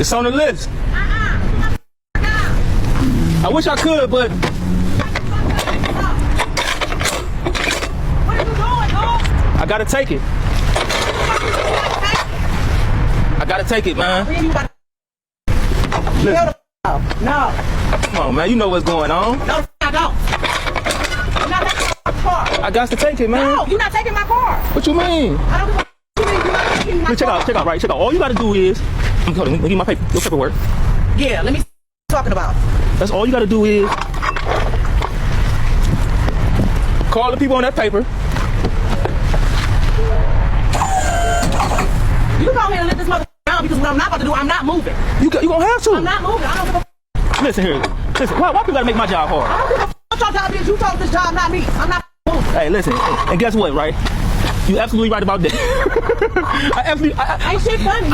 It's on the list. I wish I could, but What are you doing, dog? I gotta take it. I gotta take it, man. Listen. No. Come on, man. You know what's going on. No, I don't. You're not taking my car. I got to take it, man. No, you're not taking my car. What you mean? I don't give a you mean you're not taking my car. Check out. All you gotta do is, hold on, let me get my paper, your paperwork. Yeah, let me see what you're talking about. That's all you gotta do is call the people on that paper. You come here and let this mother down because what I'm not about to do, I'm not moving. You gonna have to. I'm not moving. I don't give a Listen here. Listen. Why people gotta make my job hard? I don't give a what your job is. You told this job, not me. I'm not moving. Hey, listen. And guess what, right? You absolutely right about that. Ain't shit funny.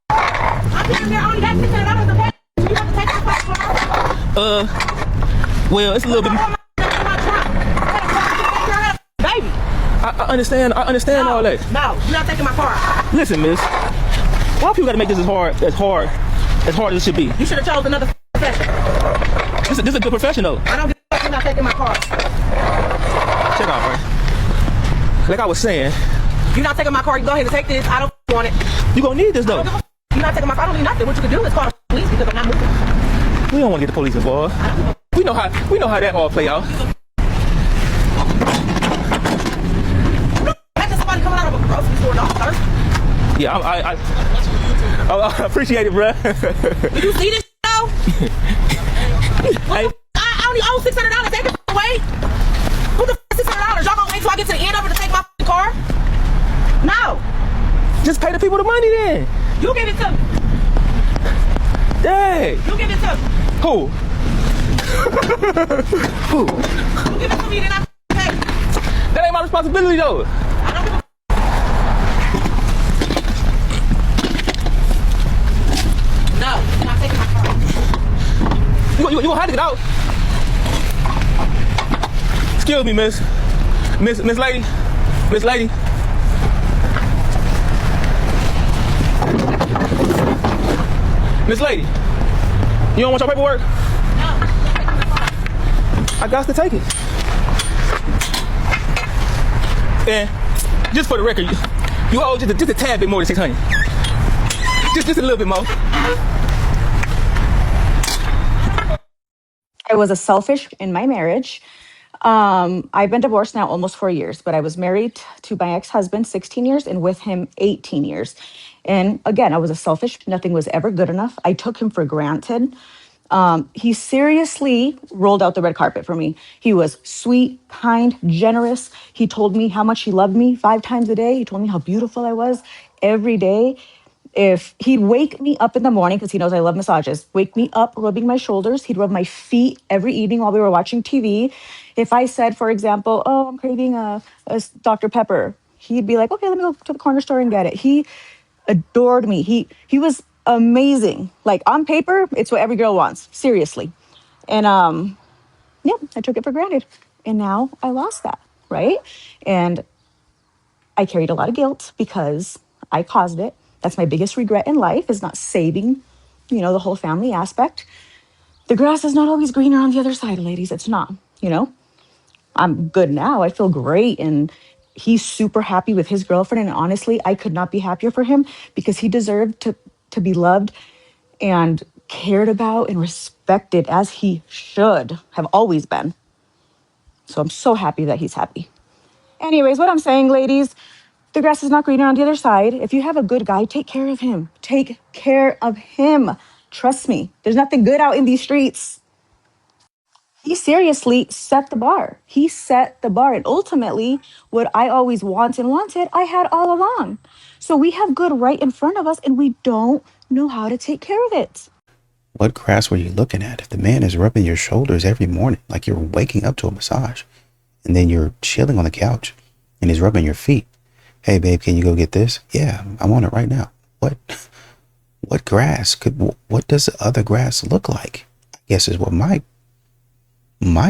I'm sitting there only got $600 to pay. You have to take my car. Well, it's a little bit. Baby. I understand all that. No, you're not taking my car. Listen, miss. Why people gotta make this as hard as it should be? You should have chosen another profession. This is a good profession, though. I don't give a fuck. You're not taking my car. Check out, right? Like I was saying, You're not taking my car. You go ahead and take this. I don't want it. you gonna need this though. You're not taking my car. I don't need nothing. What you can do is call the police because I'm not moving. We don't want to get the police involved. We know how that all play out. Imagine somebody coming out of a grocery store, dog, thirsty. Yeah, I appreciate it, bruh. Did you see this though? Hey, I only owe $600. Take it away. Who the f $600? Y'all gonna wait till I get to the end of it to take my car? No. just pay the people the money then. You give it to me. Dang. You give it to me. Who? Who? You give it to me, then I pay. That ain't my responsibility though. I don't give a No, you're not taking my car. You gonna have to get out. Excuse me, miss lady. Miss lady. Miss lady. You don't want your paperwork? No, you're not taking my car. I got to take it. And just for the record, you owe just a tad bit more than 600. Just a little bit more. I was a selfish in my marriage. I've been divorced now almost 4 years, but I was married to my ex-husband 16 years and with him 18 years. And again, I was a selfish. Nothing was ever good enough. I took him for granted. He seriously rolled out the red carpet for me. He was sweet, kind, generous. He told me how much he loved me 5 times a day. He told me how beautiful I was every day. If he'd wake me up in the morning, because he knows I love massages, wake me up rubbing my shoulders. He'd rub my feet every evening while we were watching TV. If I said, for example, oh, I'm craving a Dr. Pepper, he'd be like, okay, let me go to the corner store and get it. He adored me. He was amazing. Like on paper, it's what every girl wants, seriously. And yeah, I took it for granted. And now I lost that, right? And I carried a lot of guilt because I caused it. That's my biggest regret in life, is not saving, the whole family aspect. The grass is not always greener on the other side, ladies. It's not, I'm good now. I feel great. And he's super happy with his girlfriend. And honestly, I could not be happier for him because he deserved to be loved and cared about and respected as he should have always been. So I'm so happy that he's happy. Anyways, what I'm saying, ladies, the grass is not greener on the other side. If you have a good guy, take care of him. Take care of him. Trust me, there's nothing good out in these streets. He seriously set the bar. He set the bar. And ultimately, what I always wanted, I had all along. So we have good right in front of us, and we don't know how to take care of it. What grass were you looking at? If the man is rubbing your shoulders every morning, like you're waking up to a massage, and then you're chilling on the couch, and he's rubbing your feet. Hey, babe, can you go get this? Yeah, I want it right now. What grass what does the other grass look like? I guess is what my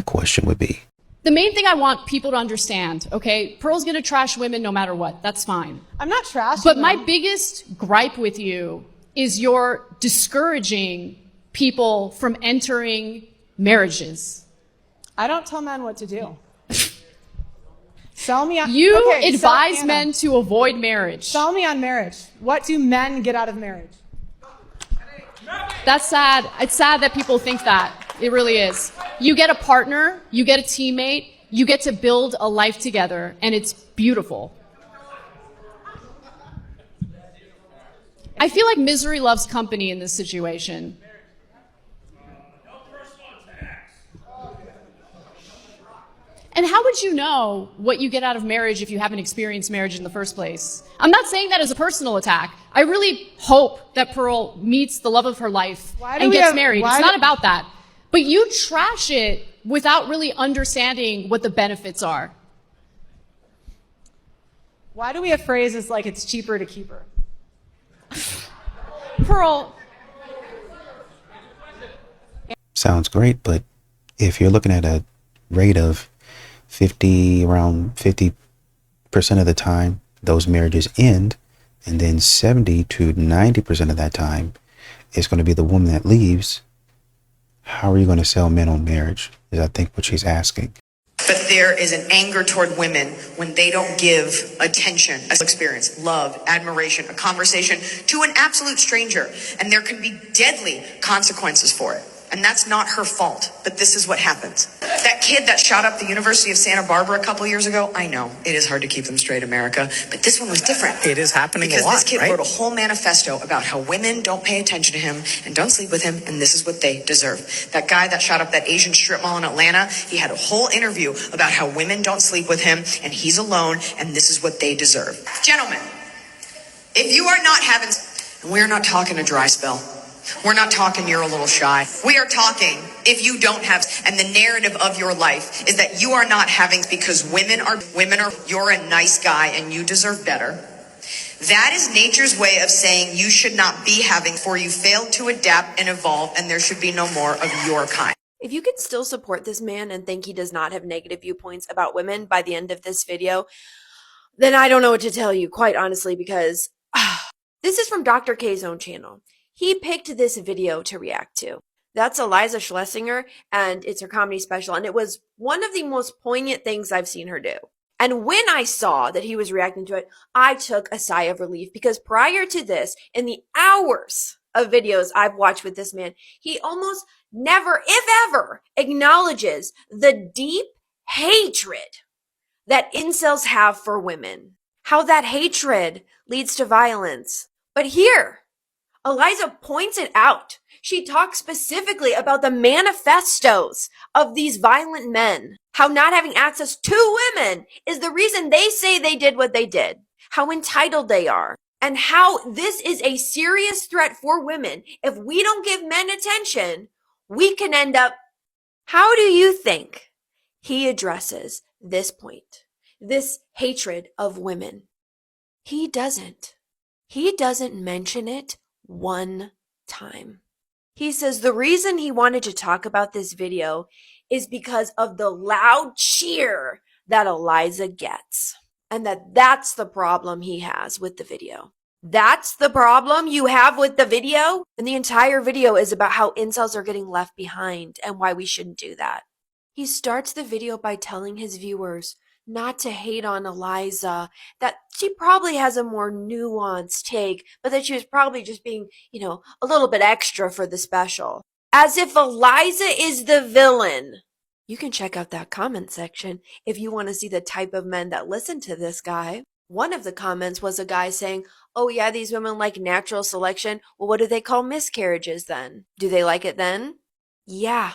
question would be. The main thing I want people to understand, okay, Pearl's gonna trash women no matter what. That's fine. I'm not trashing But them. my biggest gripe with you is you're discouraging people from entering marriages. I don't tell men what to do. Sell me on You okay, advise Anna, men to avoid marriage. Sell me on marriage. What do men get out of marriage? That's sad. It's sad that people think that. It really is. You get a partner, you get a teammate, you get to build a life together, and it's beautiful. I feel like misery loves company in this situation. And how would you know what you get out of marriage if you haven't experienced marriage in the first place? I'm not saying that as a personal attack. I really hope that Pearl meets the love of her life and gets married. It's not about that. But you trash it without really understanding what the benefits are. Why do we have phrases like it's cheaper to keep her? Pearl. Sounds great, but if you're looking at a rate of around 50% of the time, those marriages end, and then 70 to 90% of that time, it's going to be the woman that leaves. How are you going to sell men on marriage? Is I think what she's asking. But there is an anger toward women when they don't give attention, experience, love, admiration, a conversation to an absolute stranger. And there can be deadly consequences for it. And that's not her fault, but this is what happens. That kid that shot up the University of Santa Barbara a couple years ago, I know, it is hard to keep them straight, America, but this one was different. It is happening because a lot, this kid right? wrote a whole manifesto about how women don't pay attention to him and don't sleep with him, and this is what they deserve. That guy that shot up that Asian strip mall in Atlanta, he had a whole interview about how women don't sleep with him, and he's alone, and this is what they deserve. Gentlemen, if you are not having, and we're not talking a dry spell, we're not talking you're a little shy. We are talking if you don't have, and the narrative of your life is that you are not having because women are, you're a nice guy and you deserve better. That is nature's way of saying you should not be having, for you failed to adapt and evolve, and there should be no more of your kind. If you can still support this man and think he does not have negative viewpoints about women by the end of this video, then I don't know what to tell you, quite honestly, because this is from Dr. K's own channel. He picked this video to react to. That's Iliza Shlesinger, and it's her comedy special, and it was one of the most poignant things I've seen her do. And when I saw that he was reacting to it, I took a sigh of relief, because prior to this, in the hours of videos I've watched with this man, he almost never, if ever, acknowledges the deep hatred that incels have for women. How that hatred leads to violence. But here, Iliza points it out. She talks specifically about the manifestos of these violent men. How not having access to women is the reason they say they did what they did. How entitled they are. And how this is a serious threat for women. If we don't give men attention, we can end up... How do you think he addresses this point? This hatred of women? He doesn't. He doesn't mention it one time. He says the reason he wanted to talk about this video is because of the loud cheer that Iliza gets. And that's the problem he has with the video. That's the problem you have with the video? And the entire video is about how incels are getting left behind and why we shouldn't do that. He starts the video by telling his viewers not to hate on Iliza, that she probably has a more nuanced take, but that she was probably just being, a little bit extra for the special. As if Iliza is the villain. You can check out that comment section if you want to see the type of men that listen to this guy. One of the comments was a guy saying, oh yeah, these women like natural selection. Well, what do they call miscarriages then? Do they like it then? Yeah.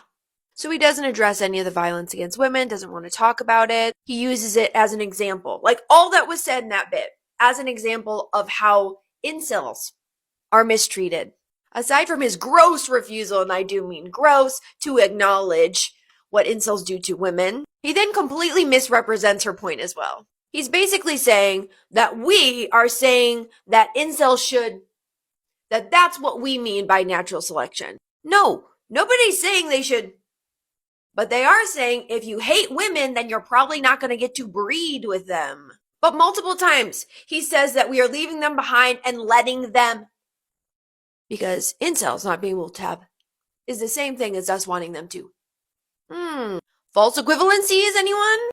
So he doesn't address any of the violence against women, doesn't want to talk about it. He uses it as an example, like all that was said in that bit, as an example of how incels are mistreated. Aside from his gross refusal, and I do mean gross, to acknowledge what incels do to women, he then completely misrepresents her point as well. He's basically saying that we are saying that incels should, that's what we mean by natural selection. No, nobody's saying they should. But they are saying if you hate women, then you're probably not going to get to breed with them. But multiple times, he says that we are leaving them behind and letting them Because incels not being able to have is the same thing as us wanting them to. False equivalencies, anyone?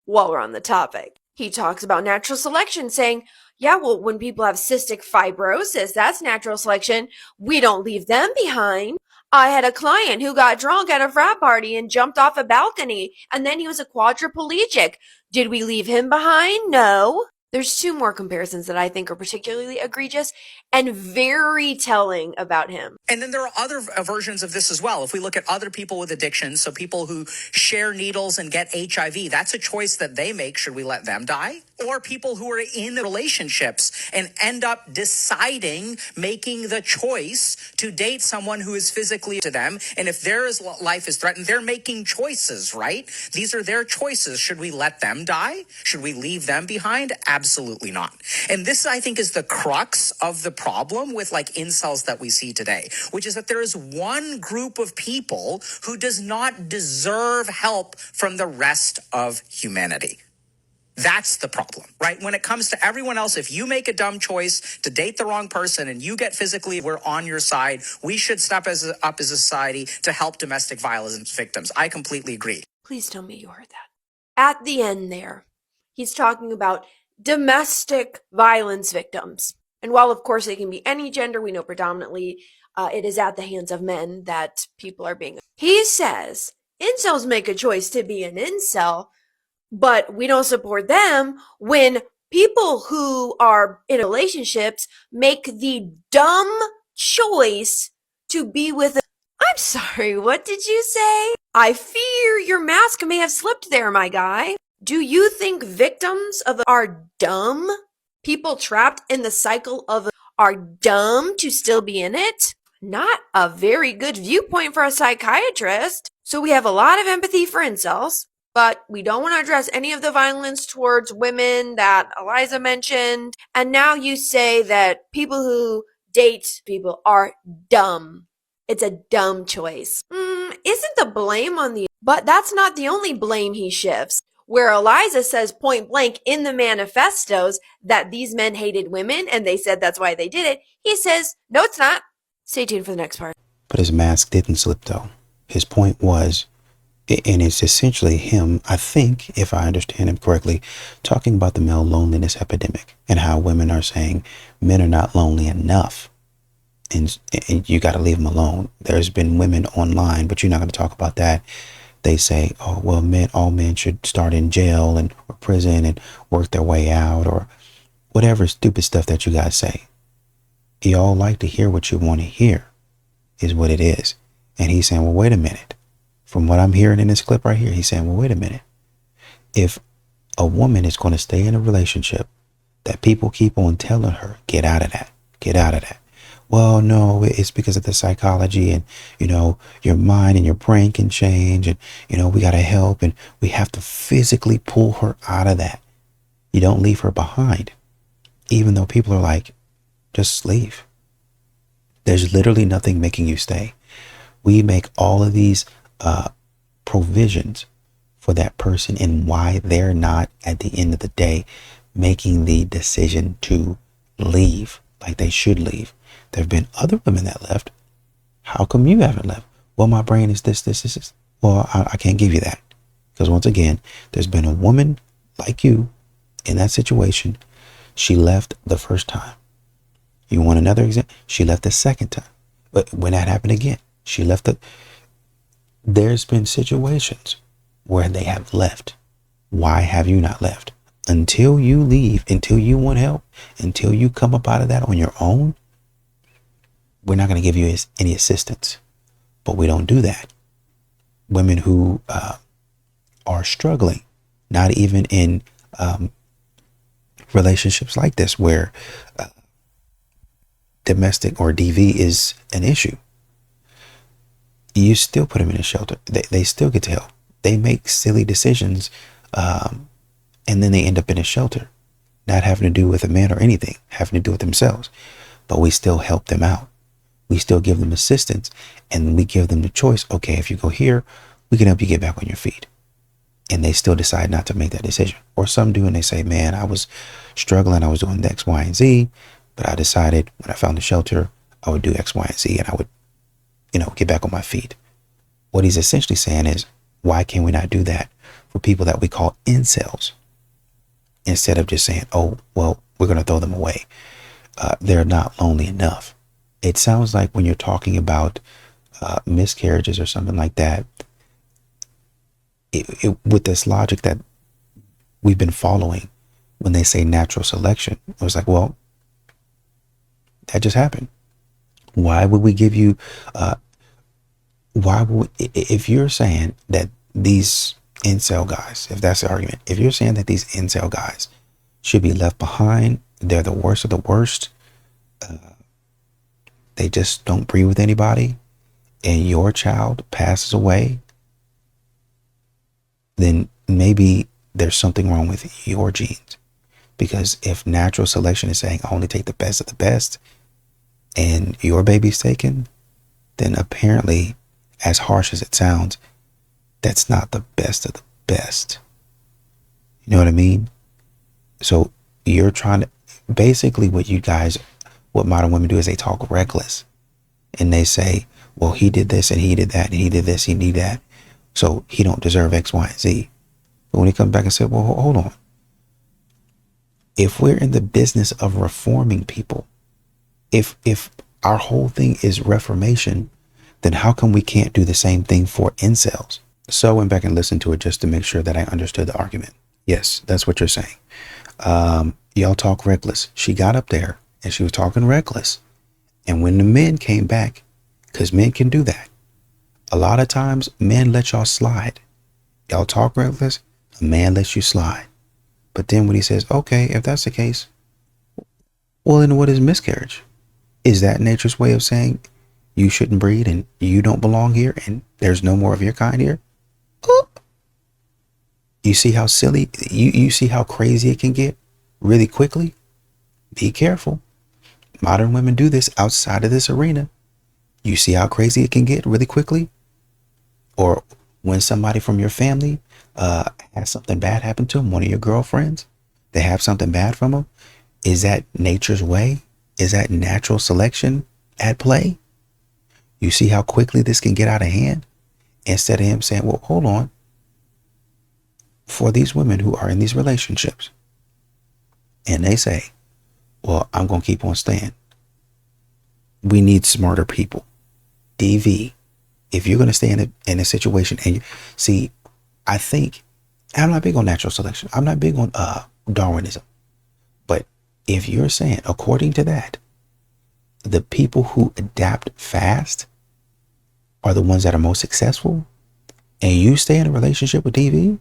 While we're on the topic, he talks about natural selection, saying, yeah, well, when people have cystic fibrosis, that's natural selection. We don't leave them behind. I had a client who got drunk at a frat party and jumped off a balcony, and then he was a quadriplegic. Did we leave him behind? No. There's two more comparisons that I think are particularly egregious and very telling about him. And then there are other versions of this as well. If we look at other people with addictions, so people who share needles and get HIV, that's a choice that they make. Should we let them die? Or people who are in relationships and end up deciding, making the choice to date someone who is physically to them. And if their life is threatened, they're making choices, right? These are their choices. Should we let them die? Should we leave them behind? Absolutely not. And this, I think, is the crux of the problem with like incels that we see today, which is that there is one group of people who does not deserve help from the rest of humanity. That's the problem, right? When it comes to everyone else, if you make a dumb choice to date the wrong person and you get physically, we're on your side. We should step up as a society to help domestic violence victims. I completely agree. Please tell me you heard that. At the end there, he's talking about domestic violence victims. And while, of course, it can be any gender, we know predominantly it is at the hands of men that people are being. He says incels make a choice to be an incel, but we don't support them when people who are in relationships make the dumb choice to be with I'm sorry, what did you say? I fear your mask may have slipped there, my guy. Do you think victims of are dumb? People trapped in the cycle of are dumb to still be in it? Not a very good viewpoint for a psychiatrist. So we have a lot of empathy for incels, but we don't want to address any of the violence towards women that Eliza mentioned. And now you say that people who date people are dumb. It's a dumb choice. Isn't the blame on the... But that's not the only blame he shifts. Where Eliza says point blank in the manifestos that these men hated women and they said that's why they did it, he says, no, it's not. Stay tuned for the next part. But his mask didn't slip, though. His point was, and it's essentially him, I think, if I understand him correctly, talking about the male loneliness epidemic and how women are saying men are not lonely enough. And you got to leave them alone. There's been women online, but you're not going to talk about that. They say, oh, well, all men should start in jail or prison and work their way out, or whatever stupid stuff that you guys say. You all like to hear what you want to hear is what it is. And he's saying, well, wait a minute. From what I'm hearing in this clip right here, he's saying, well, wait a minute. If a woman is going to stay in a relationship that people keep on telling her, get out of that, get out of that. Well, no, it's because of the psychology and, your mind and your brain can change and, we got to help and we have to physically pull her out of that. You don't leave her behind, even though people are like, just leave. There's literally nothing making you stay. We make all of these provisions for that person and why they're not at the end of the day making the decision to leave like they should leave. There have been other women that left. How come you haven't left? Well, my brain is this. Well, I can't give you that. Because once again, there's been a woman like you in that situation. She left the first time. You want another example? She left the second time. But when that happened again, she left There's been situations where they have left. Why have you not left? Until you leave, until you want help, until you come up out of that on your own, we're not going to give you any assistance. But we don't do that. Women who are struggling, not even in relationships like this where domestic or DV is an issue, you still put them in a shelter. They still get to help. They make silly decisions and then they end up in a shelter, not having to do with a man or anything, having to do with themselves. But we still help them out. We still give them assistance and we give them the choice. Okay, if you go here, we can help you get back on your feet. And they still decide not to make that decision. Or some do and they say, man, I was struggling. I was doing X, Y, and Z. But I decided when I found the shelter, I would do X, Y, and Z, and I would, get back on my feet. What he's essentially saying is, why can we not do that for people that we call incels? Instead of just saying, oh, well, we're going to throw them away. They're not lonely enough. It sounds like when you're talking about miscarriages or something like that, with this logic that we've been following, when they say natural selection, it was like, well, that just happened. Why would we give you, if you're saying that these incel guys, if that's the argument, if you're saying that these incel guys should be left behind, they're the worst of the worst, they just don't breed with anybody, and your child passes away, then maybe there's something wrong with your genes. Because if natural selection is saying I only take the best of the best, and your baby's taken, then apparently, as harsh as it sounds, that's not the best of the best. You know what I mean? So you're trying to, basically what modern women do is they talk reckless. And they say, well, he did this and he did that and he did this, he did that. So he don't deserve X, Y, and Z. But when he comes back and says, well, hold on. If we're in the business of reforming people, if our whole thing is reformation, then how come we can't do the same thing for incels? So I went back and listened to it just to make sure that I understood the argument. Yes, that's what you're saying. Y'all talk reckless. She got up there and she was talking reckless. And when the men came back, because men can do that, a lot of times men let y'all slide. Y'all talk reckless, a man lets you slide. But then when he says, okay, if that's the case, well, then what is miscarriage? Is that nature's way of saying you shouldn't breed and you don't belong here and there's no more of your kind here? You see how silly, you see how crazy it can get really quickly? Be careful. Modern women do this outside of this arena. You see how crazy it can get really quickly? Or when somebody from your family has something bad happen to them, one of your girlfriends, they have something bad from them. Is that nature's way? Is that natural selection at play? You see how quickly this can get out of hand? Instead of him saying, well, hold on. For these women who are in these relationships and they say, well, I'm going to keep on staying. We need smarter people. DV, if you're going to stay in a situation and see, I think, I'm not big on natural selection. I'm not big on Darwinism. But if you're saying, according to that, the people who adapt fast are the ones that are most successful, and you stay in a relationship with DV,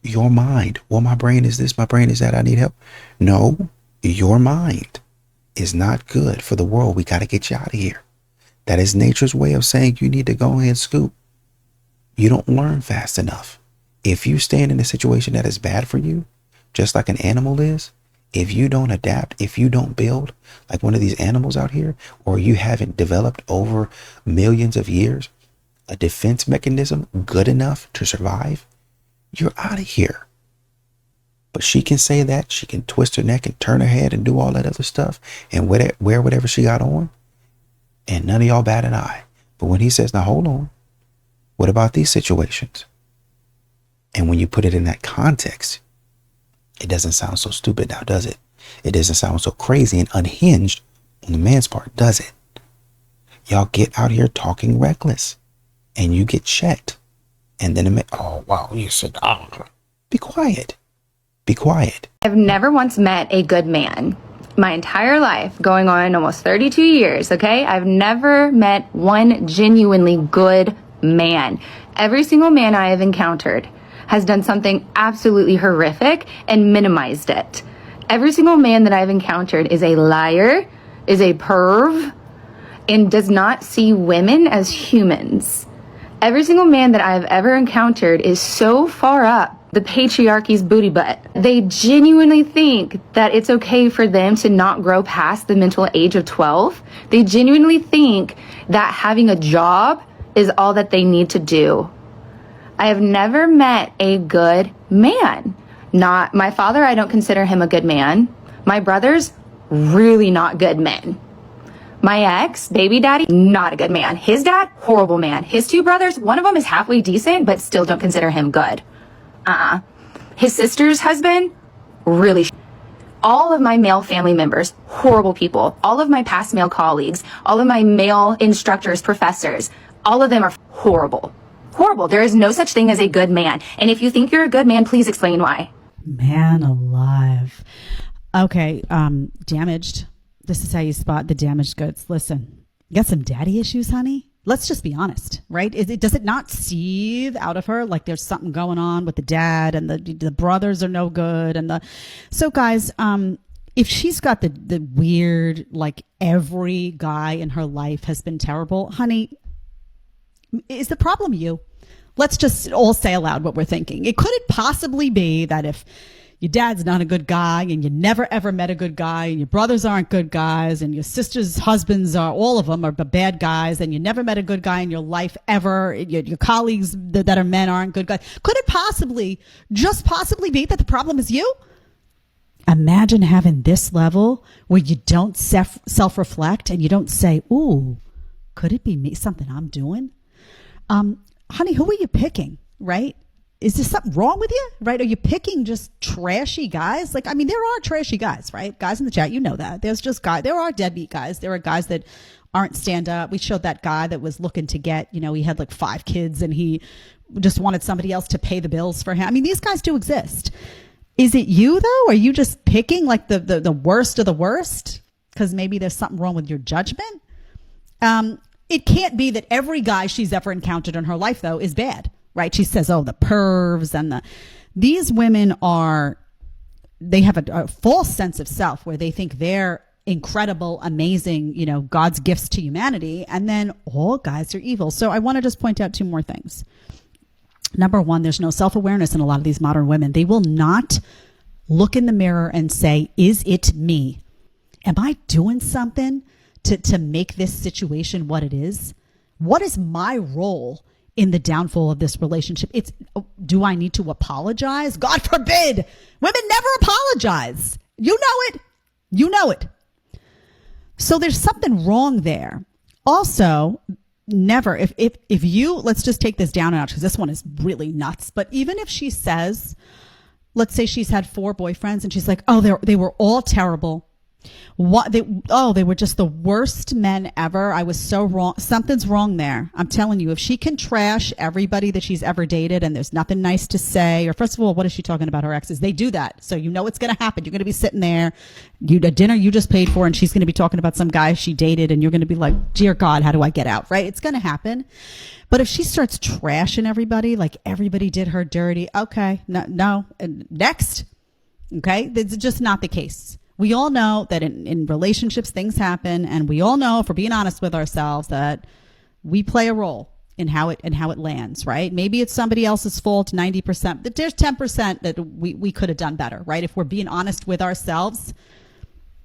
your mind, well, my brain is this, my brain is that, I need help. No, your mind is not good for the world. We got to get you out of here. That is nature's way of saying you need to go ahead and scoop. You don't learn fast enough. If you stand in a situation that is bad for you, just like an animal is, if you don't adapt, if you don't build like one of these animals out here, or you haven't developed over millions of years a defense mechanism good enough to survive, you're out of here. But she can say that, she can twist her neck and turn her head and do all that other stuff and wear whatever she got on, and none of y'all bat an eye. But when he says, now hold on, what about these situations? And when you put it in that context, it doesn't sound so stupid now, does it? It doesn't sound so crazy and unhinged on the man's part, does it? Y'all get out here talking reckless and you get checked. And then oh, wow, you said, oh, be quiet. Be quiet. I've never once met a good man. My entire life, going on almost 32 years, okay? I've never met one genuinely good man. Every single man I have encountered has done something absolutely horrific and minimized it. Every single man that I've encountered is a liar, is a perv, and does not see women as humans. Every single man that I've ever encountered is so far up the patriarchy's booty butt. They genuinely think that it's okay for them to not grow past the mental age of 12. They genuinely think that having a job is all that they need to do. I have never met a good man. Not my father, I don't consider him a good man. My brothers, really not good men. My ex, baby daddy, not a good man. His dad, horrible man. His two brothers, one of them is halfway decent, but still don't consider him good. His sister's husband, really all of my male family members, horrible people. All of my past male colleagues, all of my male instructors, professors, all of them are horrible. Horrible. There is no such thing as a good man. And if you think you're a good man, please explain why. Man alive. Okay, damaged. This is how you spot the damaged goods. Listen, you got some daddy issues, honey? Let's just be honest, right? Does it not seethe out of her like there's something going on with the dad and the brothers are no good? So guys, if she's got the weird, like every guy in her life has been terrible, honey, is the problem you? Let's just all say aloud what we're thinking. Could it possibly be that if your dad's not a good guy and you never ever met a good guy and your brothers aren't good guys and your sister's husbands are, all of them are bad guys, and you never met a good guy in your life ever, your colleagues that are men aren't good guys, could it just possibly be that the problem is you? Imagine having this level where you don't self-reflect and you don't say, ooh, could it be me, something I'm doing? Honey, who are you picking, right? Is there something wrong with you, right? Are you picking just trashy guys? Like, I mean, there are trashy guys, right? Guys in the chat, you know that. There are deadbeat guys. There are guys that aren't stand up. We showed that guy that was looking to get, he had like 5 kids and he just wanted somebody else to pay the bills for him. I mean, these guys do exist. Is it you though? Are you just picking like the worst of the worst? Because maybe there's something wrong with your judgment. It can't be that every guy she's ever encountered in her life though is bad. Right? She says, oh, the pervs and these women they have a false sense of self where they think they're incredible, amazing, God's gifts to humanity. And then all guys are evil. So I want to just point out 2 more things. Number 1, there's no self-awareness in a lot of these modern women. They will not look in the mirror and say, is it me? Am I doing something to make this situation what it is? What is my role in the downfall of this relationship? Do I need to apologize? God forbid. Women never apologize. You know it. So there's something wrong there. Also, never, if you, let's just take this down a notch because this one is really nuts. But even if she says, let's say she's had 4 boyfriends and she's like, oh, they were all terrible. They were just the worst men ever. I was so wrong. Something's wrong there. I'm telling you, if she can trash everybody that she's ever dated and there's nothing nice to say, or first of all, what is she talking about her exes? They do that. So you know what's going to happen. You're going to be sitting there, a dinner you just paid for, and she's going to be talking about some guy she dated, and you're going to be like, dear God, how do I get out? Right? It's going to happen. But if she starts trashing everybody, like everybody did her dirty, okay, no, next. Okay? That's just not the case. We all know that in relationships, things happen. And we all know, if we're being honest with ourselves, that we play a role in how it lands, right? Maybe it's somebody else's fault 90%, but there's 10% that we could have done better, right? If we're being honest with ourselves,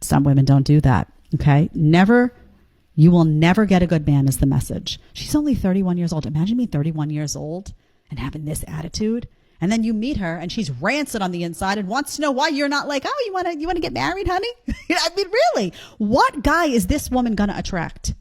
some women don't do that, okay? You will never get a good man is the message. She's only 31 years old. Imagine being 31 years old and having this attitude. And then you meet her and she's rancid on the inside and wants to know why you're not like, oh, you want to get married, honey? I mean, really, what guy is this woman going to attract?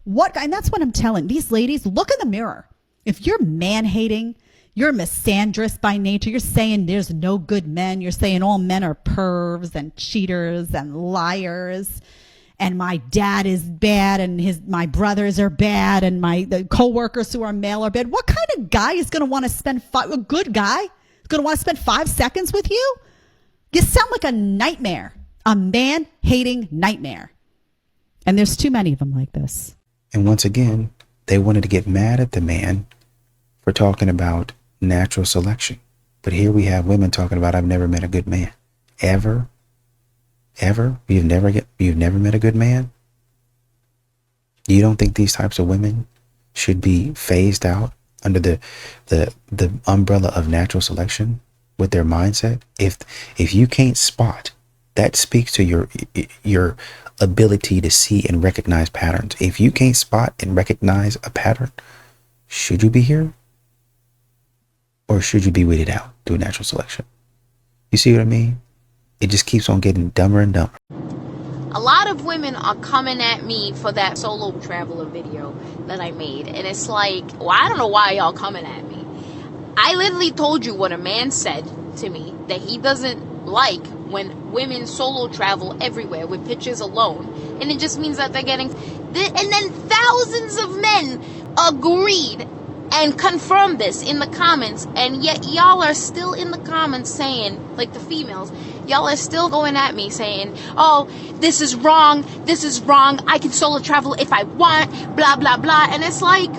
What guy? And that's what I'm telling these ladies. Look in the mirror. If you're man hating, you're misandrous by nature. You're saying there's no good men. You're saying all men are pervs and cheaters and liars. And my dad is bad and my brothers are bad and the coworkers who are male are bad. What kind of guy is going to want to spend a good guy is going to want to spend 5 seconds with you? You sound like a nightmare, a man-hating nightmare. And there's too many of them like this. And once again, they wanted to get mad at the man for talking about natural selection. But here we have women talking about, I've never met a good man. Ever? You've never met a good man? You don't think these types of women should be phased out under the umbrella of natural selection with their mindset? If you can't spot, that speaks to your ability to see and recognize patterns. If you can't spot and recognize a pattern, should you be here? Or should you be weeded out through natural selection? You see what I mean? It just keeps on getting dumber and dumber. A lot of women are coming at me for that solo traveler video that I made. And it's like, well, I don't know why y'all coming at me. I literally told you what a man said to me, that he doesn't like when women solo travel everywhere with pictures alone. And it just means that they're getting... And then thousands of men agreed and confirmed this in the comments, and yet y'all are still in the comments saying, like the females, y'all are still going at me saying, oh, this is wrong, I can solo travel if I want, blah, blah, blah. And it's like,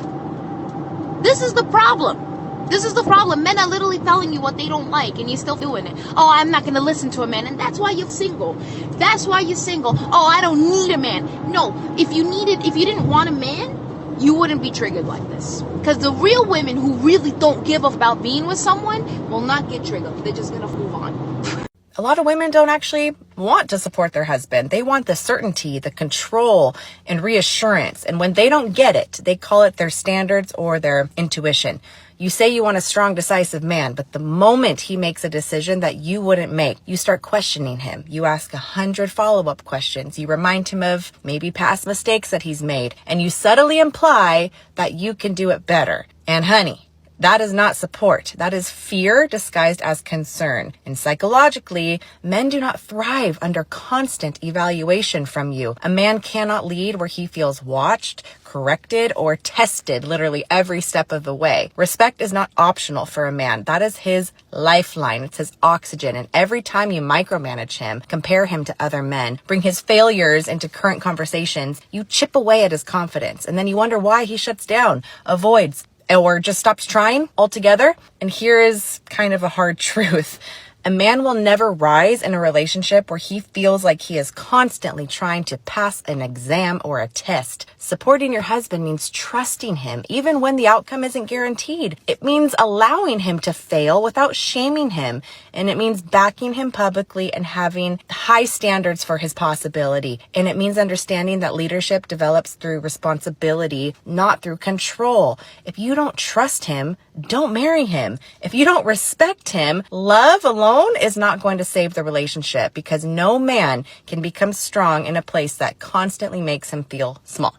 this is the problem. This is the problem. Men are literally telling you what they don't like, and you're still doing it. Oh, I'm not going to listen to a man, and that's why you're single. That's why you're single. Oh, I don't need a man. No, if you didn't want a man, you wouldn't be triggered like this. Because the real women who really don't give up about being with someone will not get triggered. They're just going to move on. A lot of women don't actually want to support their husband. They want the certainty, the control, and reassurance. And when they don't get it, they call it their standards or their intuition. You say you want a strong, decisive man, but the moment he makes a decision that you wouldn't make, you start questioning him. You ask 100 follow-up questions. You remind him of maybe past mistakes that he's made, and you subtly imply that you can do it better. And honey, that is not support. That is fear disguised as concern. And psychologically, men do not thrive under constant evaluation from you. A man cannot lead where he feels watched, corrected, or tested literally every step of the way. Respect is not optional for a man. That is his lifeline. It's his oxygen. And every time you micromanage him, compare him to other men, bring his failures into current conversations, you chip away at his confidence. And then you wonder why he shuts down, avoids, or just stops trying altogether. And here is kind of a hard truth. A man will never rise in a relationship where he feels like he is constantly trying to pass an exam or a test. Supporting your husband means trusting him, even when the outcome isn't guaranteed. It means allowing him to fail without shaming him. And it means backing him publicly and having high standards for his possibility. And it means understanding that leadership develops through responsibility, not through control. If you don't trust him, don't marry him. If you don't respect him, love alone is not going to save the relationship, because no man can become strong in a place that constantly makes him feel small.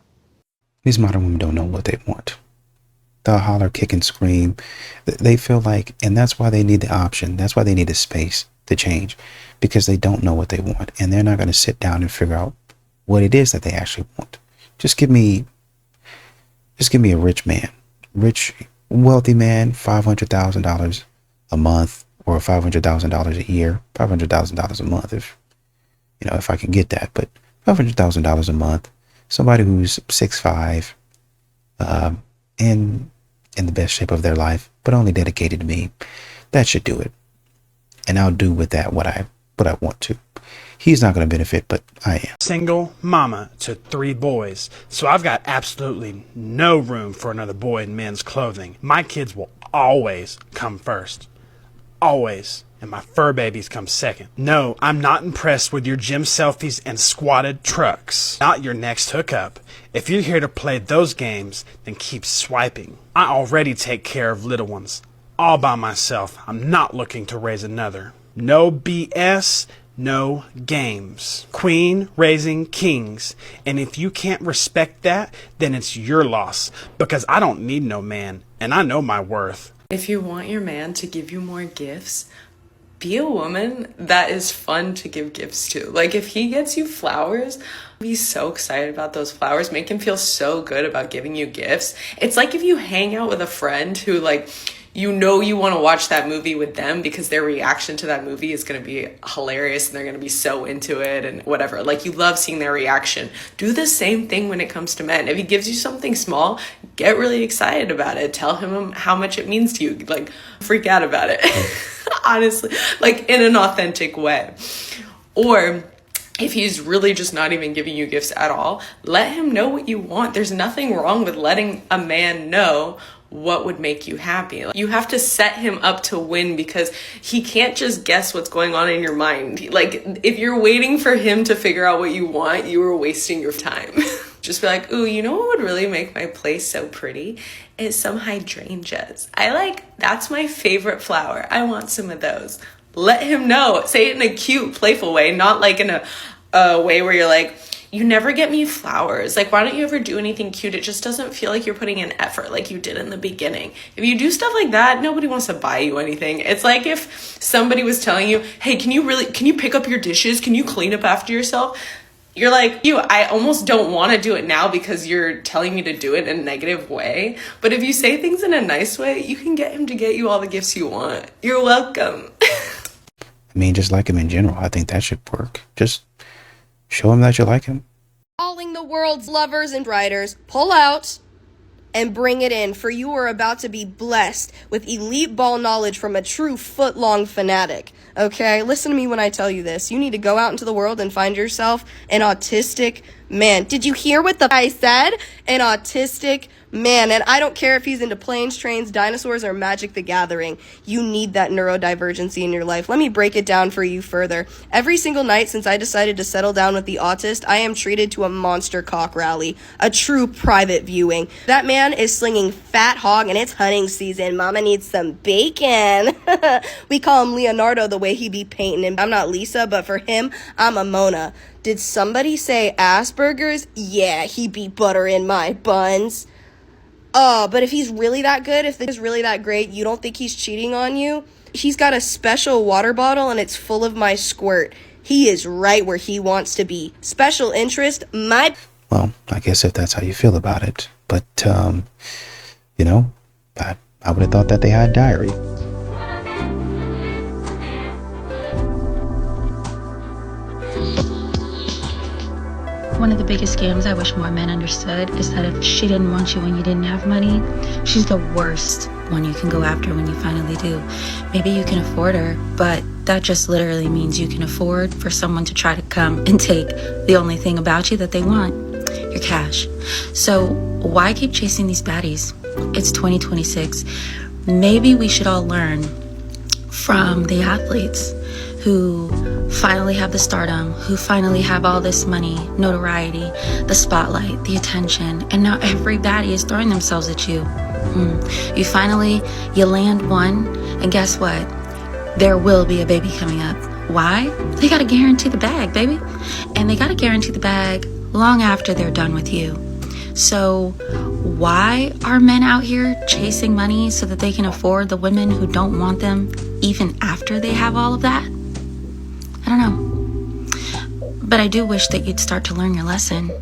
These modern women don't know what they want. They'll holler, kick, and scream. They feel like, and that's why they need the option. That's why they need a space to change, because they don't know what they want, and they're not going to sit down and figure out what it is that they actually want. Just give me a rich man, wealthy man, $500,000 a month or $500,000 a year, $500,000 a month if I can get that, but $500,000 a month, somebody who's 6'5", in the best shape of their life, but only dedicated to me. That should do it. And I'll do with that what I want to. He's not going to benefit, but I am. Single mama to 3 boys, so I've got absolutely no room for another boy in men's clothing. My kids will always come first. Always. And my fur babies come second. No, I'm not impressed with your gym selfies and squatted trucks. Not your next hookup. If you're here to play those games, then keep swiping. I already take care of little ones. All by myself. I'm not looking to raise another. No BS, no games. Queen raising kings. And if you can't respect that, then it's your loss. Because I don't need no man, and I know my worth. If you want your man to give you more gifts, be a woman that is fun to give gifts to. Like, if he gets you flowers, be so excited about those flowers. Make him feel so good about giving you gifts. It's like if you hang out with a friend who, like, you know you want to watch that movie with them because their reaction to that movie is going to be hilarious and they're going to be so into it and whatever. Like, you love seeing their reaction. Do the same thing when it comes to men. If he gives you something small, get really excited about it. Tell him how much it means to you. Like, freak out about it. Honestly, like, in an authentic way. Or if he's really just not even giving you gifts at all, let him know what you want. There's nothing wrong with letting a man know what would make you happy. You have to set him up to win, because he can't just guess what's going on in your mind. Like, if you're waiting for him to figure out what you want, you are wasting your time. Just be like, ooh, you know what would really make my place so pretty? Is some hydrangeas. That's my favorite flower. I want some of those. Let him know. Say it in a cute, playful way, not like in a, way where you're like, you never get me flowers. Like, why don't you ever do anything cute? It just doesn't feel like you're putting in effort like you did in the beginning. If you do stuff like that, nobody wants to buy you anything. It's like if somebody was telling you, hey, can you pick up your dishes? Can you clean up after yourself? You're like, I almost don't want to do it now because you're telling me to do it in a negative way. But if you say things in a nice way, you can get him to get you all the gifts you want. You're welcome. I mean, just like him in general. I think that should work. Just show him that you like him. Calling the world's lovers and writers, pull out and bring it in, for you are about to be blessed with elite ball knowledge from a true foot-long fanatic. Okay, listen to me when I tell you this. You need to go out into the world and find yourself an autistic man. Did you hear what the guy said? An autistic man. And I don't care if he's into planes, trains, dinosaurs, or Magic the Gathering. You need that neurodivergency in your life. Let me break it down for you further. Every single night since I decided to settle down with the autist, I am treated to a monster cock rally, a true private viewing. That man is slinging fat hog and it's hunting season. Mama needs some bacon. We call him Leonardo the way he be painting him. I'm not Lisa, but for him, I'm a Mona. Did somebody say Asperger's? Yeah, he be butter in my buns. Oh, but if he's really that good, if this is really that great, you don't think he's cheating on you? He's got a special water bottle and it's full of my squirt. He is right where he wants to be. Special interest, my... Well, I guess if that's how you feel about it. But, you know, I would have thought that they had a diary. One of the biggest scams I wish more men understood is that if she didn't want you when you didn't have money, she's the worst one you can go after when you finally do. Maybe you can afford her, but that just literally means you can afford for someone to try to come and take the only thing about you that they want, your cash. So why keep chasing these baddies? It's 2026. Maybe we should all learn from the athletes who finally have the stardom, who finally have all this money, notoriety, the spotlight, the attention, and now every baddie is throwing themselves at you. You land one, and guess what? There will be a baby coming up. Why? They gotta guarantee the bag, baby. And they gotta guarantee the bag long after they're done with you. So why are men out here chasing money so that they can afford the women who don't want them even after they have all of that? I don't know. But I do wish that you'd start to learn your lesson.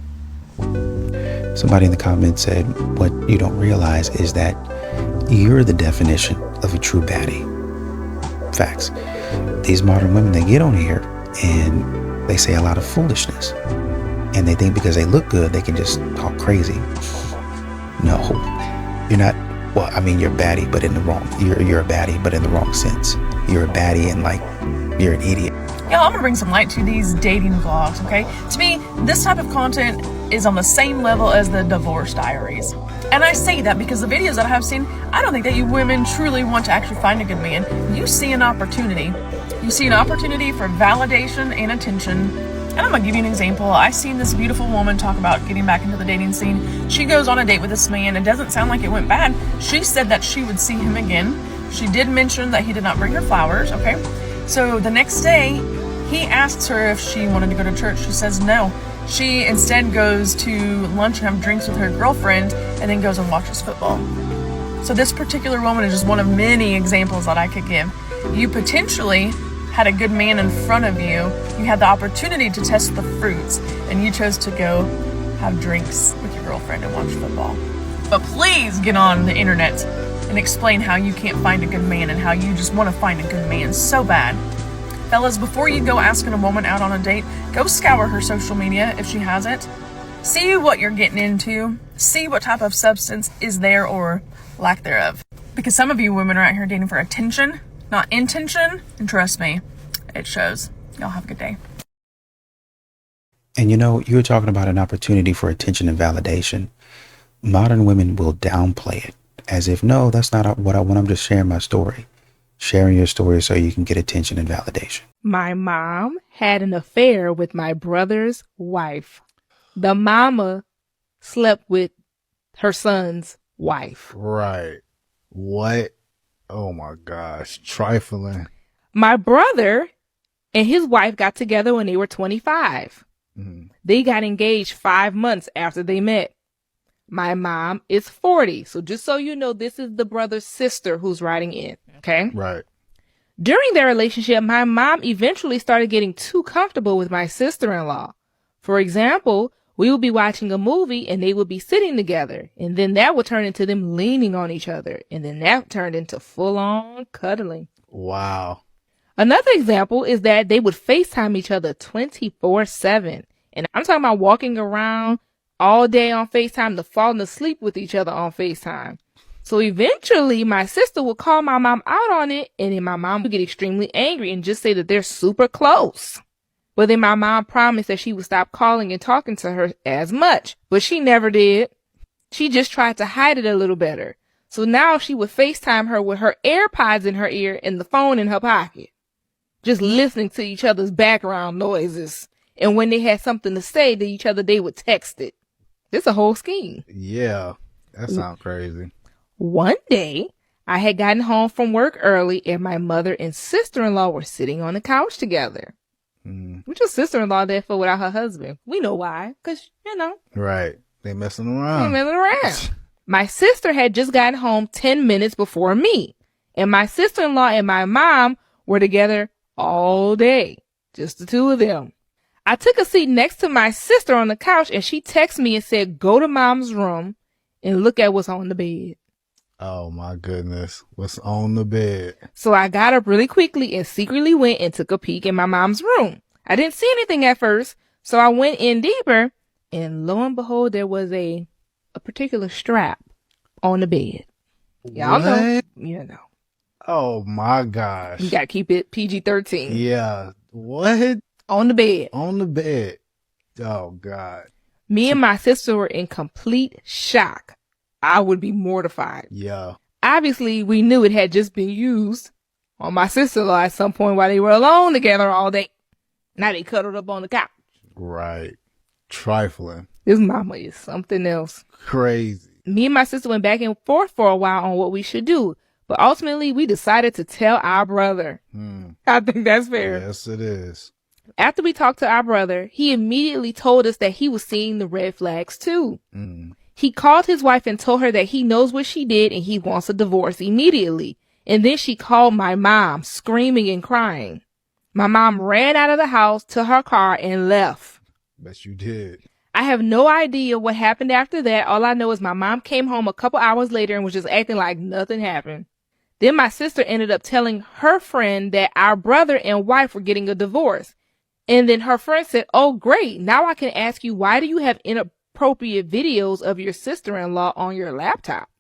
Somebody in the comments said, what you don't realize is that you're the definition of a true baddie. Facts. These modern women, they get on here and they say a lot of foolishness. And they think because they look good, they can just talk crazy. No, you're not. Well, I mean, you're a baddie, but in the wrong. You're a baddie, but in the wrong sense. You're a baddie and like you're an idiot. Y'all, I'm gonna bring some light to these dating vlogs, okay? To me, this type of content is on the same level as the divorce diaries. And I say that because the videos that I have seen, I don't think that you women truly want to actually find a good man. You see an opportunity. You see an opportunity for validation and attention. And I'm gonna give you an example. I seen this beautiful woman talk about getting back into the dating scene. She goes on a date with this man. It doesn't sound like it went bad. She said that she would see him again. She did mention that he did not bring her flowers, okay? So the next day, he asks her if she wanted to go to church. She says no. She instead goes to lunch and have drinks with her girlfriend and then goes and watches football. So this particular woman is just one of many examples that I could give. You potentially had a good man in front of you. You had the opportunity to test the fruits and you chose to go have drinks with your girlfriend and watch football. But please get on the internet and explain how you can't find a good man and how you just want to find a good man so bad. Fellas, before you go asking a woman out on a date, go scour her social media if she has it. See what you're getting into. See what type of substance is there or lack thereof. Because some of you women are out here dating for attention, not intention. And trust me, it shows. Y'all have a good day. And you know, you were talking about an opportunity for attention and validation. Modern women will downplay it as if, no, that's not what I want. I'm just sharing my story. Sharing your story so you can get attention and validation. My mom had an affair with my brother's wife. The mama slept with her son's wife. Right. What? Oh my gosh. Trifling. My brother and his wife got together when they were 25. They got engaged 5 months after they met. My mom is 40. So just so you know, this is the brother's sister who's writing in. Okay. Right. During their relationship, my mom eventually started getting too comfortable with my sister-in-law. For example, we would be watching a movie and they would be sitting together, and then that would turn into them leaning on each other, and then that turned into full-on cuddling. Wow. Another example is that they would FaceTime each other 24/7. And I'm talking about walking around all day on FaceTime to falling asleep with each other on FaceTime. So eventually my sister would call my mom out on it, and then my mom would get extremely angry and just say that they're super close. But then my mom promised that she would stop calling and talking to her as much, but she never did. She just tried to hide it a little better. So now she would FaceTime her with her AirPods in her ear and the phone in her pocket, just listening to each other's background noises. And when they had something to say to each other, they would text it. It's a whole scheme. Yeah, that sounds crazy. One day, I had gotten home from work early, and my mother and sister-in-law were sitting on the couch together. Which was sister-in-law there for without her husband. We know why, because, you know. Right. They messing around. My sister had just gotten home 10 minutes before me, and my sister-in-law and my mom were together all day. Just the two of them. I took a seat next to my sister on the couch, and she texted me and said, go to mom's room and look at what's on the bed. Oh my goodness. What's on the bed? So I got up really quickly and secretly went and took a peek in my mom's room. I didn't see anything at first, so I went in deeper, and lo and behold, there was a particular strap on the bed. Y'all know. You know. Oh my gosh. You gotta keep it PG-13. Yeah. What? On the bed. On the bed. Oh God. Me and my sister were in complete shock. I would be mortified. Yeah. Obviously, we knew it had just been used on my sister-in-law at some point while they were alone together all day. Now they cuddled up on the couch. Right. Trifling. This mama is something else. Crazy. Me and my sister went back and forth for a while on what we should do, but ultimately we decided to tell our brother. I think that's fair. Yes, it is. After we talked to our brother, he immediately told us that he was seeing the red flags too. He called his wife and told her that he knows what she did and he wants a divorce immediately. And then she called my mom, screaming and crying. My mom ran out of the house to her car and left. Bet you did. I have no idea what happened after that. All I know is my mom came home a couple hours later and was just acting like nothing happened. Then my sister ended up telling her friend that our brother and wife were getting a divorce. And then her friend said, oh, great. Now I can ask you, why do you have inappropriate videos of your sister-in-law on your laptop?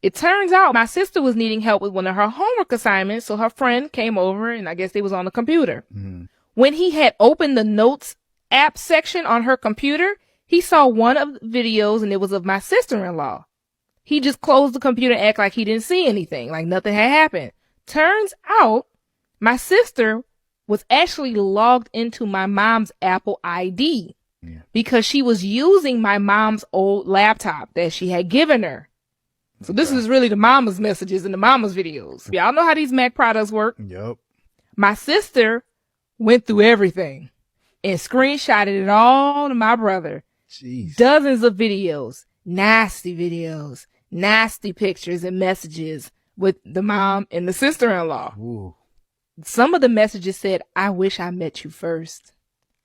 It turns out my sister was needing help with one of her homework assignments, so her friend came over and I guess they was on the computer. When he had opened the notes app section on her computer, he saw one of the videos and it was of my sister-in-law. He just closed the computer and acted like he didn't see anything, like nothing had happened. Turns out my sister was actually logged into my mom's Apple ID because she was using my mom's old laptop that she had given her. So this is really the mama's messages and the mama's videos. Y'all know how these Mac products work. Yep. My sister went through everything and screenshotted it all to my brother. Jeez. Dozens of videos, nasty pictures and messages with the mom and the sister-in-law. Ooh. Some of the messages said, I wish I met you first.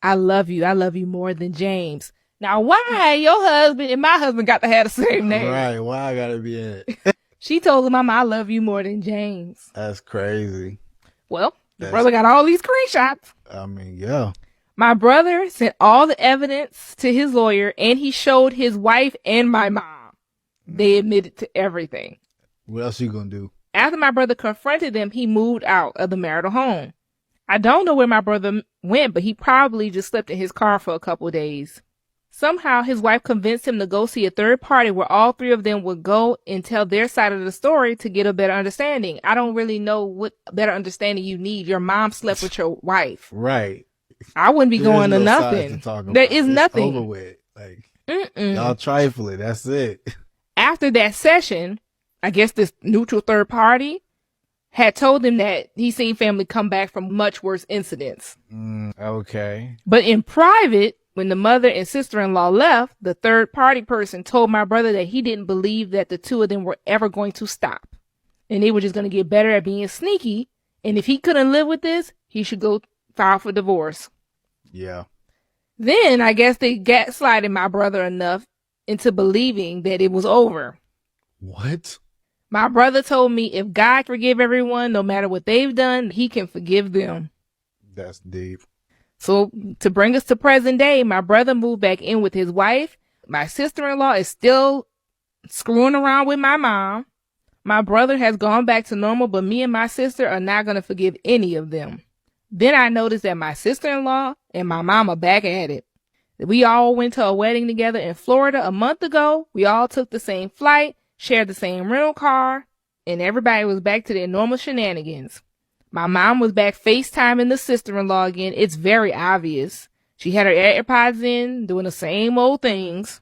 I love you more than James. Now, why your husband and my husband got to have the same name? Right. Why I gotta be in it? She told her mama, I love you more than James. That's crazy. Well, your brother got all these screenshots. I mean, yeah. My brother sent all the evidence to his lawyer and he showed his wife and my mom. They admitted to everything. What else you gonna do? After my brother confronted them, he moved out of the marital home. I don't know where my brother went, but he probably just slept in his car for a couple of days. Somehow his wife convinced him to go see a third party where all three of them would go and tell their side of the story to get a better understanding. I don't really know what better understanding you need. Your mom slept with your wife. Right. I wouldn't be going to There's no sides nothing. to talk about. There is It's nothing. over with. Like, y'all trifling. That's it. After that session, I guess this neutral third party had told him that he seen family come back from much worse incidents. Okay. But in private, when the mother and sister-in-law left, the third-party person told my brother that he didn't believe that the two of them were ever going to stop. And they were just going to get better at being sneaky. And if he couldn't live with this, he should go file for divorce. Yeah. Then I guess they gaslighted my brother enough into believing that it was over. What? My brother told me if God forgive everyone, no matter what they've done, he can forgive them. That's deep. So to bring us to present day, my brother moved back in with his wife. My sister-in-law is still screwing around with my mom. My brother has gone back to normal, but me and my sister are not going to forgive any of them. Then I noticed that my sister-in-law and my mom are back at it. We all went to a wedding together in Florida a month ago. We all took the same flight, shared the same rental car, and everybody was back to their normal shenanigans. My mom was back FaceTiming the sister-in-law again. It's very obvious. She had her AirPods in, doing the same old things.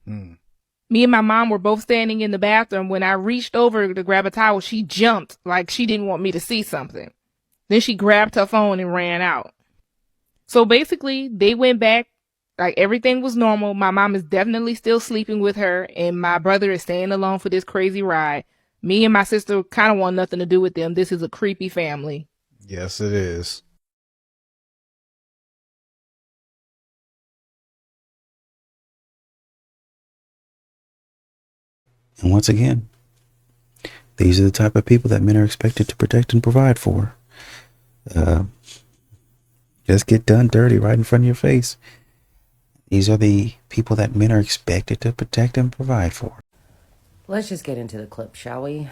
Me and my mom were both standing in the bathroom. When I reached over to grab a towel, she jumped like she didn't want me to see something. Then she grabbed her phone and ran out. So basically, they went back like everything was normal. My mom is definitely still sleeping with her, and my brother is staying alone for this crazy ride. Me and my sister kind of want nothing to do with them. This is a creepy family. Yes, it is. And once again, these are the type of people that men are expected to protect and provide for. Just get done dirty right in front of your face. These are the people that men are expected to protect and provide for. Let's just get into the clip, shall we?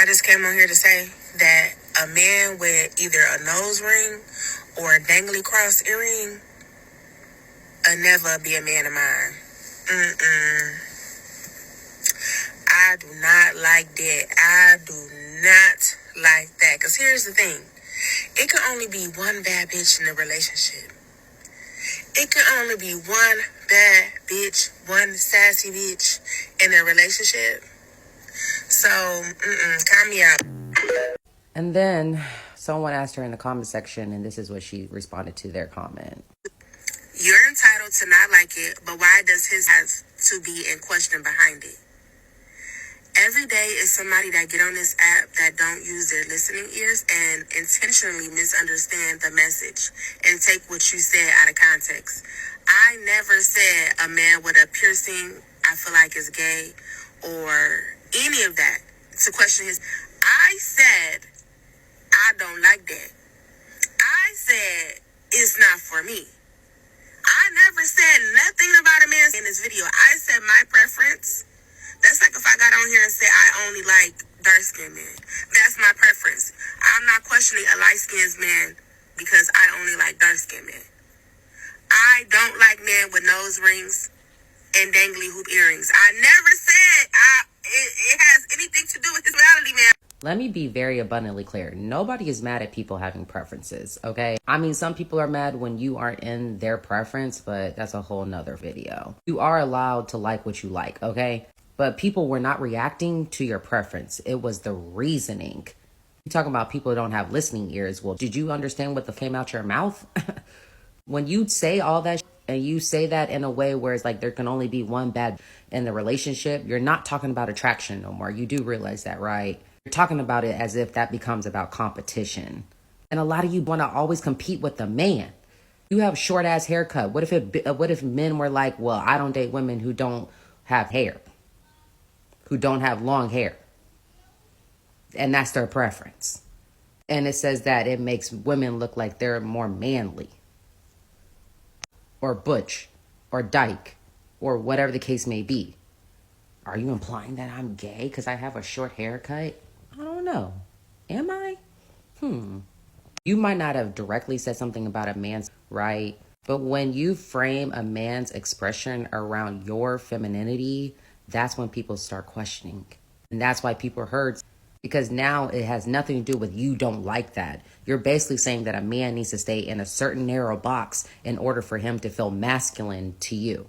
I just came on here to say that a man with either a nose ring or a dangly cross earring will never be a man of mine. I do not like that. I do not like that. Because here's the thing. It can only be one bad bitch in a relationship. It can only be one bad bitch, one sassy bitch in a relationship. So, count me out. And then someone asked her in the comment section, and this is what she responded to their comment. You're entitled to not like it, but why does his have to be in question behind it? Every day is somebody that get on this app that don't use their listening ears and intentionally misunderstand the message and take what you said out of context. I never said a man with a piercing I feel like is gay or any of that to question his. I said I don't like that. I said it's not for me. I never said nothing about a man in this video. I said my preference. That's like if I got on here and said I only like dark-skinned men. That's my preference. I'm not questioning a light-skinned man because I only like dark-skinned men. I don't like men with nose rings and dangly hoop earrings. I never said it has anything to do with his reality, man. Let me be very abundantly clear. Nobody is mad at people having preferences, okay? I mean, some people are mad when you aren't in their preference, but that's a whole nother video. You are allowed to like what you like, okay? But people were not reacting to your preference. It was the reasoning. You're talking about people who don't have listening ears. Well, did you understand what came out your mouth? When you say all that and you say that in a way where it's like there can only be one bad in the relationship, you're not talking about attraction no more. You do realize that, right? You're talking about it as if that becomes about competition. And a lot of you want to always compete with the man. You have a short ass haircut. What if men were like, well, I don't date women who don't have hair, who don't have long hair, and that's their preference. And it says that it makes women look like they're more manly or butch or dyke or whatever the case may be. Are you implying that I'm gay because I have a short haircut? I don't know. Am I? You might not have directly said something about a man's right, but when you frame a man's expression around your femininity, that's when people start questioning. And that's why people are hurt, because now it has nothing to do with you don't like that. You're basically saying that a man needs to stay in a certain narrow box in order for him to feel masculine to you.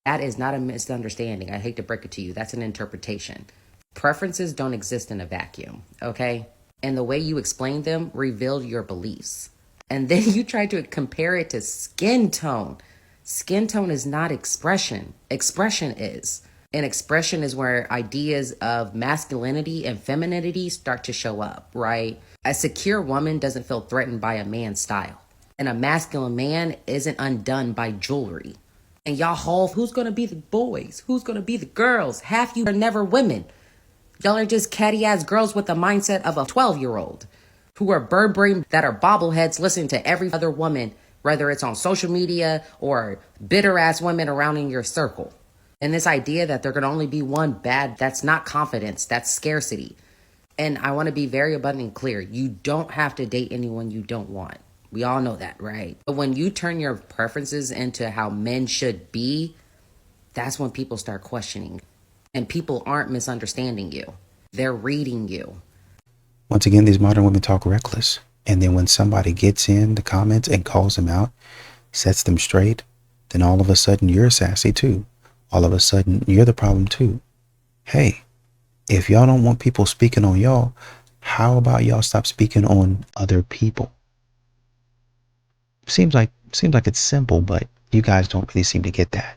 That is not a misunderstanding. I hate to break it to you. That's an interpretation. Preferences don't exist in a vacuum, okay? and the way you explained them revealed your beliefs. And then you try to compare it to skin tone. Skin tone is not expression. Expression is. And expression is where ideas of masculinity and femininity start to show up, right? A secure woman doesn't feel threatened by a man's style. And a masculine man isn't undone by jewelry. And y'all whole, who's going to be the boys? Who's going to be the girls? Half you are never women. Y'all are just catty ass girls with the mindset of a 12-year-old who are bird brain that are bobbleheads listening to every other woman, whether it's on social media or bitter ass women around in your circle. And this idea that there can only be one bad, that's not confidence, that's scarcity. And I want to be very abundant and clear. You don't have to date anyone you don't want. We all know that, right? But when you turn your preferences into how men should be, that's when people start questioning. And people aren't misunderstanding you. They're reading you. Once again, these modern women talk reckless. And then when somebody gets in the comments and calls them out, sets them straight, then all of a sudden you're sassy too. All of a sudden you're the problem too. Hey, if y'all don't want people speaking on y'all, how about y'all stop speaking on other people? Seems like it's simple, but you guys don't really seem to get that.